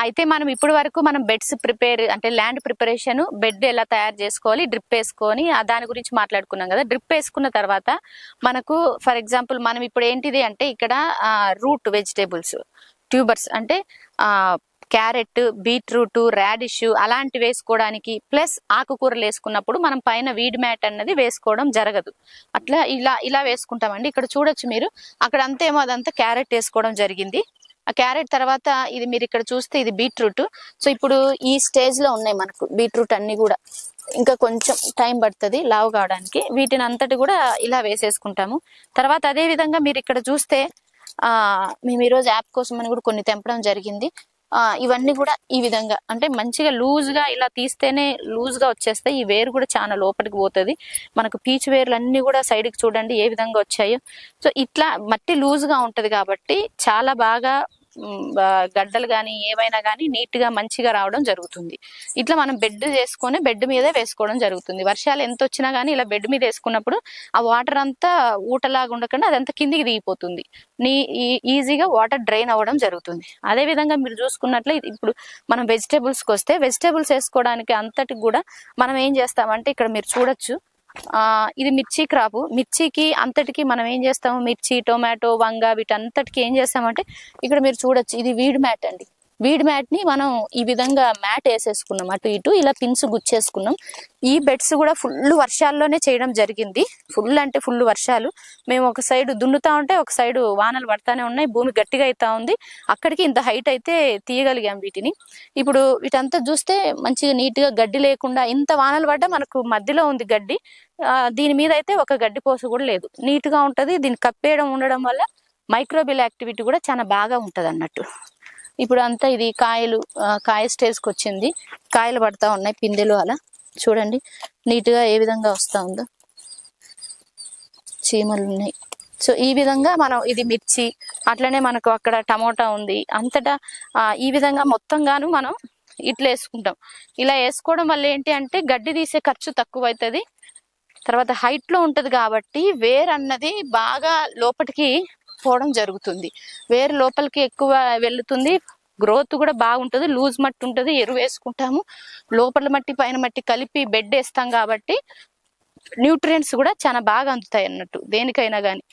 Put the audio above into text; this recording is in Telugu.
అయితే మనం ఇప్పటి వరకు మనం బెడ్స్ ప్రిపేర్ అంటే ల్యాండ్ ప్రిపరేషన్, బెడ్ ఎలా తయారు చేసుకోవాలి, డ్రిప్ వేసుకొని దాని గురించి మాట్లాడుకున్నాం కదా. డ్రిప్ వేసుకున్న తర్వాత మనకు ఫర్ ఎగ్జాంపుల్ మనం ఇప్పుడు ఏంటిది అంటే ఇక్కడ రూట్ వెజిటేబుల్స్, ట్యూబర్స్ అంటే క్యారెట్, బీట్రూట్, రాడిష్ అలాంటివి వేసుకోవడానికి, ప్లస్ ఆకుకూరలు వేసుకున్నప్పుడు మనం పైన వీడ్ మ్యాట్ అన్నది వేసుకోవడం జరగదు. అట్లా ఇలా వేసుకుంటామండి. ఇక్కడ చూడొచ్చు మీరు, అక్కడ అంతేమో అదంతా క్యారెట్ వేసుకోవడం జరిగింది. ఆ క్యారెట్ తర్వాత ఇది మీరు ఇక్కడ చూస్తే ఇది బీట్రూట్. సో ఇప్పుడు ఈ స్టేజ్ లో ఉన్నాయి మనకు బీట్రూట్ అన్ని కూడా, ఇంకా కొంచెం టైం పడుతుంది లావు కావడానికి. వీటిని అంతటి కూడా ఇలా వేసేసుకుంటాము. తర్వాత అదే విధంగా మీరు ఇక్కడ చూస్తే మేము ఈరోజు యాప్ కోసం అని కూడా కొన్ని తెంపడం జరిగింది. ఇవన్నీ కూడా ఈ విధంగా అంటే మంచిగా లూజ్ గా ఇలా తీస్తేనే లూజ్ గా వచ్చేస్తాయి. ఈ వేరు కూడా చాలా లోపలికి పోతుంది. మనకు పీచు వేర్లు అన్ని కూడా సైడ్ కి చూడండి ఏ విధంగా వచ్చాయో. సో ఇట్లా మట్టి లూజ్ గా ఉంటది కాబట్టి చాలా బాగా గడ్డలు కానీ ఏవైనా కానీ నీట్ గా మంచిగా రావడం జరుగుతుంది. ఇట్లా మనం బెడ్ చేసుకొని బెడ్ మీదే వేసుకోవడం జరుగుతుంది. వర్షాలు ఎంత వచ్చినా గానీ ఇలా బెడ్ మీద వేసుకున్నప్పుడు ఆ వాటర్ అంతా ఊటలాగా ఉండకుండా అదంతా కిందికి దిగిపోతుంది. ఈజీగా వాటర్ డ్రైన్ అవ్వడం జరుగుతుంది. అదే విధంగా మీరు చూసుకున్నట్లే ఇప్పుడు మనం వెజిటేబుల్స్ కి వస్తే, వెజిటేబుల్స్ వేసుకోవడానికి అంతటికి కూడా మనం ఏం చేస్తామంటే ఇక్కడ మీరు చూడొచ్చు, ఇది మిర్చి క్రాపు. మిర్చికి అంతటికి మనం ఏం చేస్తాము, మిర్చి, టొమాటో, వంగ వీటంతటికి ఏం చేస్తామంటే ఇక్కడ మీరు చూడొచ్చు, ఇది వీడ్ మ్యాట్ అండి. వీడ్ మ్యాట్ ని మనం ఈ విధంగా మ్యాట్ వేసేసుకున్నాం, అటు ఇటు ఇలా పిన్స్ గుచ్చేసుకున్నాం. ఈ బెడ్స్ కూడా ఫుల్ వర్షాల్లోనే చేయడం జరిగింది. ఫుల్ అంటే ఫుల్ వర్షాలు. మేము ఒక సైడ్ దున్నుతా ఉంటే ఒక సైడ్ వానలు పడతానే ఉన్నాయి, భూమి గట్టిగా అవుతా ఉంది. అక్కడికి ఇంత హైట్ అయితే తీయగలిగాం వీటిని. ఇప్పుడు వీటంతా చూస్తే మంచిగా నీట్ గా గడ్డి లేకుండా, ఇంత వానలు పడ్డా మనకు మధ్యలో ఉంది గడ్డి. దీని మీద అయితే ఒక గడ్డి పోస కూడా లేదు, నీట్ గా ఉంటది. దీన్ని కప్పేయడం ఉండడం వల్ల మైక్రోబియల్ యాక్టివిటీ కూడా చాలా బాగా ఉంటది అన్నట్టు. ఇప్పుడు అంతా ఇది కాయ స్టేజ్కి వచ్చింది, కాయలు పడతా ఉన్నాయి, పిందెలు అలా చూడండి నీట్ గా ఏ విధంగా వస్తా ఉందో, చీమలు ఉన్నాయి. సో ఈ విధంగా మనం ఇది మిర్చి, అట్లనే మనకు అక్కడ టమోటా ఉంది, అంతటా ఈ విధంగా మొత్తంగాను మనం ఇట్లా వేసుకుంటాం. ఇలా వేసుకోవడం వల్ల ఏంటి అంటే గడ్డి తీసే ఖర్చు తక్కువ అవుతుంది. తర్వాత హైట్ లో ఉంటది కాబట్టి వేర్ అన్నది బాగా లోపలికి పోవడం జరుగుతుంది. వేరు లోపలికి ఎక్కువ వెళ్తుంది, గ్రోత్ కూడా బాగుంటది. లూజ్ మట్టి ఉంటది, ఎరువు వేసుకుంటాము, లోపల మట్టి పైన మట్టి కలిపి బెడ్ వేస్తాం కాబట్టి న్యూట్రియంట్స్ కూడా చాలా బాగా అందుతాయి అన్నట్టు దేనికైనా గానీ.